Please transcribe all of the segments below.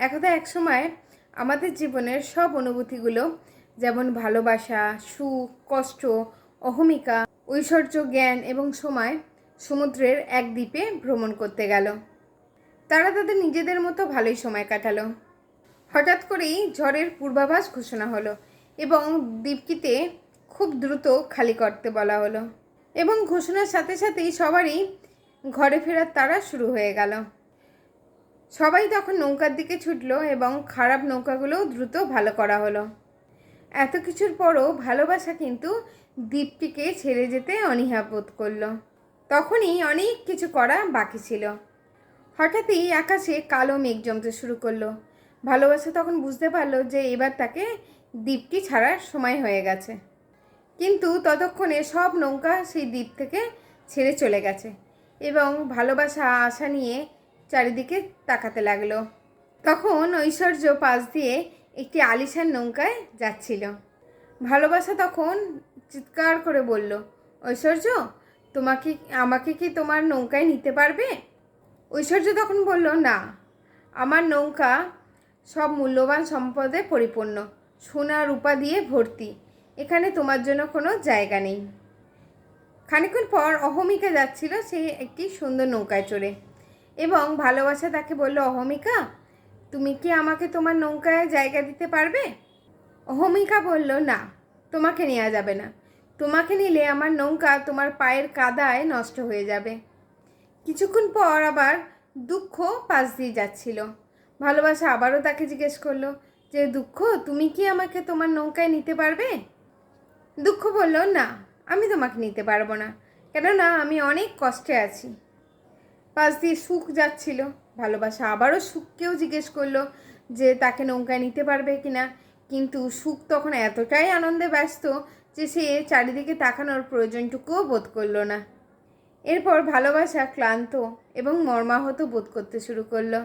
একদা এক সময় আমাদের জীবনের সব অনুভূতিগুলো, যেমন ভালোবাসা, সুখ, কষ্ট, অহমিকা, ঐশ্বর্য, জ্ঞান এবং সময়, সমুদ্রের এক দ্বীপে ভ্রমণ করতে গেল। তারা তাদের নিজেদের মতো ভালোই সময় কাটালো। হঠাৎ করেই ঝড়ের পূর্বাভাস ঘোষণা হলো এবং দ্বীপটিতে খুব দ্রুত খালি করতে বলা হলো। এবং ঘোষণার সাথে সাথেই সবারই ঘরে ফেরার তাড়া শুরু হয়ে গেল। সবাই তখন নৌকার দিকে ছুটলো এবং খারাপ নৌকাগুলোও দ্রুত ভালো করা হলো। এত কিছুর পরও ভালোবাসা কিন্তু দ্বীপটিকে ছেড়ে যেতে অনীহা বোধ করলো। তখনই অনেক কিছু করা বাকি ছিল। হঠাৎই আকাশে কালো মেঘ জমতে শুরু করলো। ভালোবাসা তখন বুঝতে পারলো যে এবার তাকে দ্বীপটি ছাড়ার সময় হয়ে গেছে। কিন্তু ততক্ষণে সব নৌকা সেই দ্বীপ থেকে ছেড়ে চলে গেছে এবং ভালোবাসা আশা নিয়ে চারিদিকে তাকাতে লাগলো। তখন ঐশ্বর্য পাশ দিয়ে একটি আলিশান নৌকায় যাচ্ছিল। ভালোবাসা তখন চিৎকার করে বলল, ঐশ্বর্য, আমাকে কি তোমার নৌকায় নিতে পারবে? ঐশ্বর্য তখন বলল, না, আমার নৌকা সব মূল্যবান সম্পদে পরিপূর্ণ, সোনা রূপা দিয়ে ভর্তি, এখানে তোমার জন্য কোনো জায়গা নেই। খানিকক্ষণ পর অহমিকা যাচ্ছিল সেই একটি সুন্দর নৌকায় চড়ে এবং ভালোবাসা তাকে বলল, অহমিকা, তুমি কি আমাকে তোমার নৌকায় জায়গা দিতে পারবে? অহমিকা বলল, না, তোমাকে নেওয়া যাবে না। তোমাকে নিলে আমার নৌকা তোমার পায়ের কাদায় নষ্ট হয়ে যাবে। কিছুক্ষণ পর আবার দুঃখ পাশ দিয়ে যাচ্ছিল। ভালোবাসা আবারও তাকে জিজ্ঞেস করলো যে, দুঃখ, তুমি কি আমাকে তোমার নৌকায় নিতে পারবে? দুঃখ বলল, না, আমি তোমাকে নিতে পারবো না, কেননা আমি অনেক কষ্টে আছি। পাশ দিয়ে সুখ যাচ্ছিল। ভালোবাসা আবারও সুখকেও জিজ্ঞেস করলো যে তাকে নৌকায় নিতে পারবে কিনা, কিন্তু সুখ তখন এতটাই আনন্দে ব্যস্ত যে সে চারিদিকে তাকানোর প্রয়োজনটুকুও বোধ করলো না। এরপর ভালোবাসা ক্লান্ত এবং মর্মাহত বোধ করতে শুরু করলো।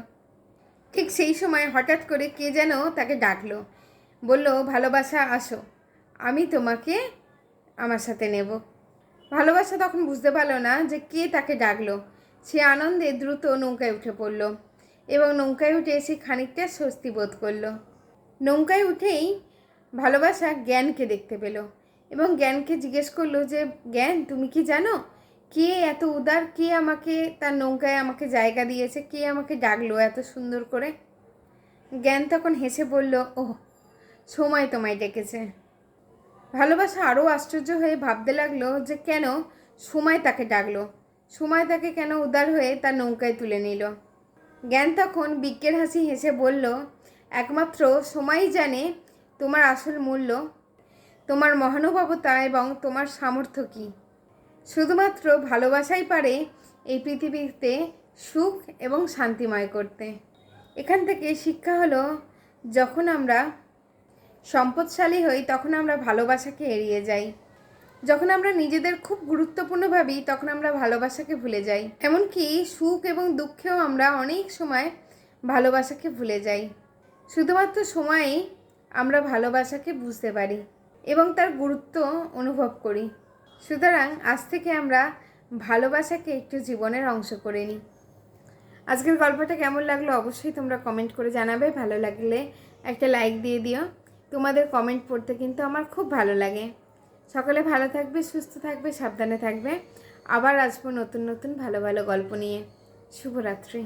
ঠিক সেই সময় হঠাৎ করে কে যেন তাকে ডাকলো, বলল, ভালোবাসা, আসো, আমি তোমাকে আমার সাথে নেব। ভালোবাসা তখন বুঝতে পারলো না যে কে তাকে ডাকলো। সে আনন্দে দ্রুত নৌকায় উঠে পড়ল এবং নৌকায় উঠে সে খানিকটা স্বস্তি বোধ করলো। নৌকায় উঠেই ভালোবাসা জ্ঞানকে দেখতে পেল এবং জ্ঞানকে জিজ্ঞেস করলো যে, জ্ঞান, তুমি কি জানো কে এত উদার, কে আমাকে তার নৌকায় আমাকে জায়গা দিয়েছে, কে আমাকে ডাকলো এত সুন্দর করে? জ্ঞান তখন হেসে বলল, ওহ, সময় তোমায় ডেকেছে। ভালোবাসা আরও আশ্চর্য হয়ে ভাবতে লাগলো যে কেন সময় তাকে ডাকলো, সময় তাকে কেন উদার হয়ে তার নৌকায় তুলে নিল। জ্ঞান তখন বিজ্ঞের হাসি হেসে বলল, একমাত্র সময়ই জানে তোমার আসল মূল্য, তোমার মহানুভবতা এবং তোমার সামর্থ্য কী। শুধুমাত্র ভালোবাসাই পারে এই পৃথিবীতে সুখ এবং শান্তিময় করতে। এখান থেকে শিক্ষা হলো, যখন আমরা সম্পদশালী হই তখন আমরা ভালোবাসাকে এড়িয়ে যাই। যখন আমরা নিজেদের খুব গুরুত্বপূর্ণ ভাবি তখন আমরা ভালোবাসাকে ভুলে যাই। এমনকি সুখ এবং দুঃখেও আমরা অনেক সময় ভালোবাসাকে ভুলে যাই। শুধুমাত্র সময়েই আমরা ভালোবাসাকে বুঝতে পারি এবং তার গুরুত্ব অনুভব করি। সুতরাং আজ থেকে আমরা ভালোবাসাকে একটু জীবনের অংশ করে নিই। আজকের গল্পটা কেমন লাগলো অবশ্যই তোমরা কমেন্ট করে জানাবে। ভালো লাগলে একটা লাইক দিয়ে দিও। তোমাদের কমেন্ট পড়তে কিন্তু আমার খুব ভালো লাগে। সকলে ভালো থাকবে, সুস্থ থাকবে, সাবধানে থাকবে। আবার আসবো নতুন নতুন ভালো ভালো গল্প নিয়ে। শুভরাত্রি।